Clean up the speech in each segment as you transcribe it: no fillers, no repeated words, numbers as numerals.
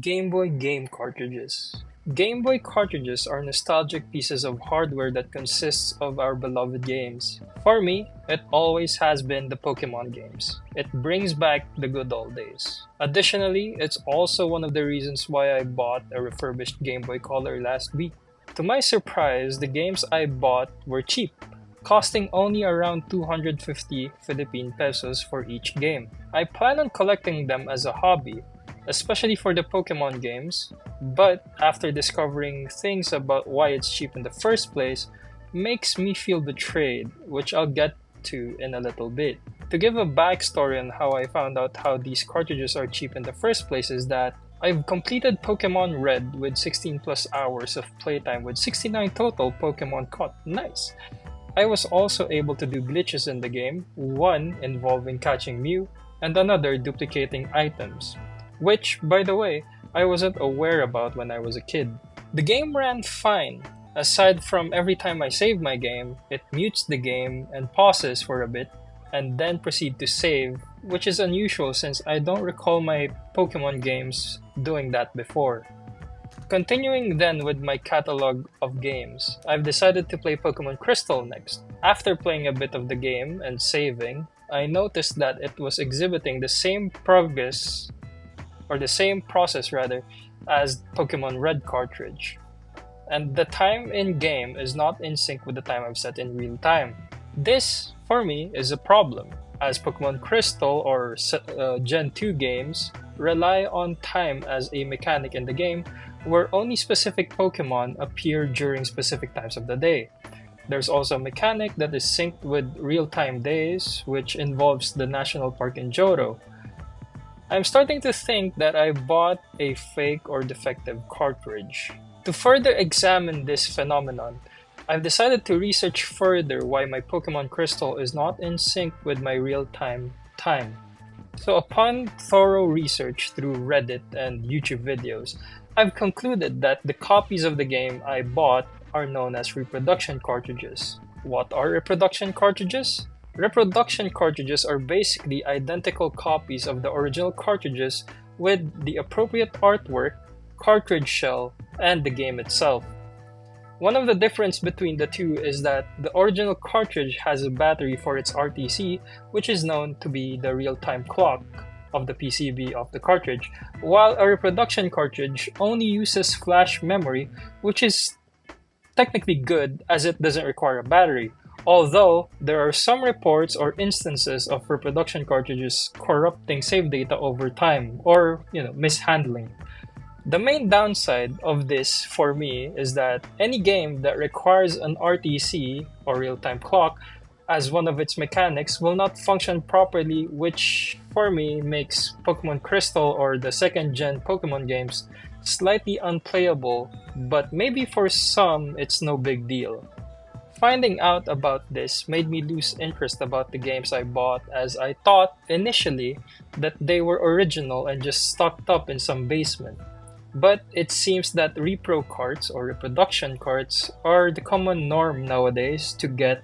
Game Boy game cartridges. Game Boy cartridges are nostalgic pieces of hardware that consists of our beloved games. For me, it always has been the Pokemon games. It brings back the good old days. Additionally, it's also one of the reasons why I bought a refurbished Game Boy Color last week. To my surprise, the games I bought were cheap, costing only around 250 Philippine pesos for each game. I plan on collecting them as a hobby, especially for the Pokemon games, but after discovering things about why it's cheap in the first place, makes me feel betrayed, which I'll get to in a little bit. To give a backstory on how I found out how these cartridges are cheap in the first place is that I've completed Pokemon Red with 16 plus hours of playtime with 69 total Pokemon caught. Nice! I was also able to do glitches in the game, one involving catching Mew, and another duplicating items, which, by the way, I wasn't aware about when I was a kid. The game ran fine. Aside from every time I save my game, it mutes the game and pauses for a bit, and then proceed to save, which is unusual since I don't recall my Pokemon games doing that before. Continuing then with my catalog of games, I've decided to play Pokemon Crystal next. After playing a bit of the game and saving, I noticed that it was exhibiting the same progress or the same process rather as Pokemon Red cartridge. And the time in game is not in sync with the time I've set in real time. This, for me, is a problem, as Pokemon Crystal or Gen 2 games rely on time as a mechanic in the game where only specific Pokemon appear during specific times of the day. There's also a mechanic that is synced with real-time days, which involves the National Park in Johto. I'm starting to think that I bought a fake or defective cartridge. To further examine this phenomenon, I've decided to research further why my Pokemon Crystal is not in sync with my real-time time. So upon thorough research through Reddit and YouTube videos, I've concluded that the copies of the game I bought are known as reproduction cartridges. What are reproduction cartridges? Reproduction cartridges are basically identical copies of the original cartridges with the appropriate artwork, cartridge shell, and the game itself. One of the difference between the two is that the original cartridge has a battery for its RTC, which is known to be the real-time clock of the PCB of the cartridge, while a reproduction cartridge only uses flash memory, which is technically good as it doesn't require a battery. Although there are some reports or instances of reproduction cartridges corrupting save data over time or mishandling. The main downside of this for me is that any game that requires an RTC or real-time clock as one of its mechanics will not function properly, which for me makes Pokemon Crystal or the second gen Pokemon games slightly unplayable, but maybe for some it's no big deal. Finding out about this made me lose interest about the games I bought, as I thought initially that they were original and just stocked up in some basement. But it seems that repro carts or reproduction carts are the common norm nowadays to get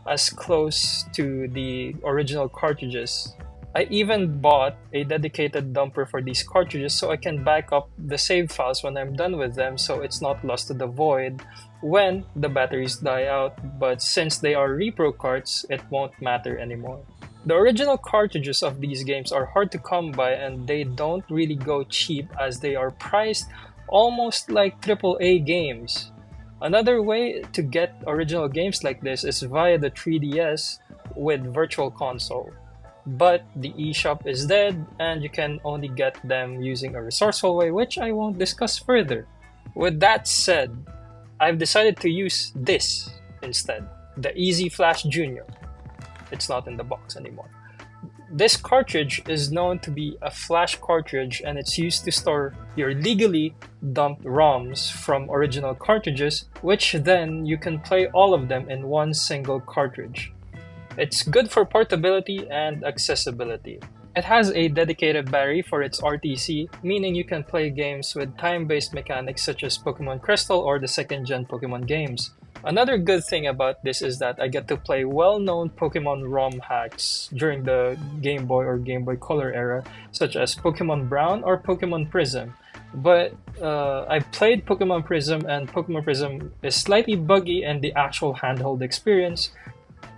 as close to the original cartridges. I even bought a dedicated dumper for these cartridges so I can back up the save files when I'm done with them so it's not lost to the void when the batteries die out, but since they are repro carts, it won't matter anymore. The original cartridges of these games are hard to come by and they don't really go cheap as they are priced almost like AAA games. Another way to get original games like this is via the 3DS with Virtual Console. But the eShop is dead and you can only get them using a resourceful way, which I won't discuss further. With that said, I've decided to use this instead, the Easy Flash Junior. It's not in the box anymore. This cartridge is known to be a flash cartridge and it's used to store your legally dumped ROMs from original cartridges, which then you can play all of them in one single cartridge. It's good for portability and accessibility. It has a dedicated battery for its RTC, meaning you can play games with time-based mechanics such as Pokemon Crystal or the second-gen Pokemon games. Another good thing about this is that I get to play well-known Pokemon ROM hacks during the Game Boy or Game Boy Color era, such as Pokemon Brown or Pokemon Prism, But I've played Pokemon Prism, and Pokemon Prism is slightly buggy in the actual handheld experience,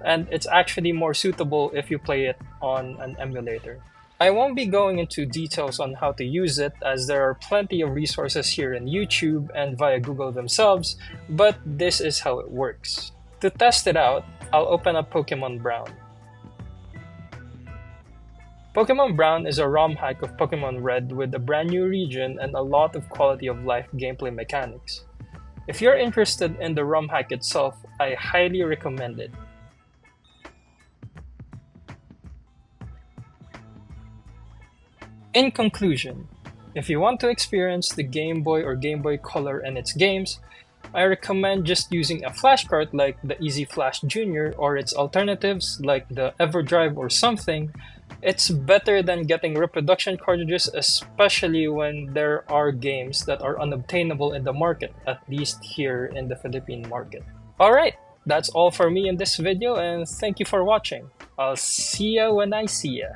and it's actually more suitable if you play it on an emulator. I won't be going into details on how to use it, as there are plenty of resources here in YouTube and via Google themselves, but this is how it works. To test it out, I'll open up Pokemon Brown. Pokemon Brown is a ROM hack of Pokemon Red with a brand new region and a lot of quality of life gameplay mechanics. If you're interested in the ROM hack itself, I highly recommend it. In conclusion, if you want to experience the Game Boy or Game Boy Color and its games, I recommend just using a flashcard like the Easy Flash Jr. or its alternatives like the EverDrive or something. It's better than getting reproduction cartridges, especially when there are games that are unobtainable in the market, at least here in the Philippine market. Alright, that's all for me in this video, and thank you for watching. I'll see ya when I see ya.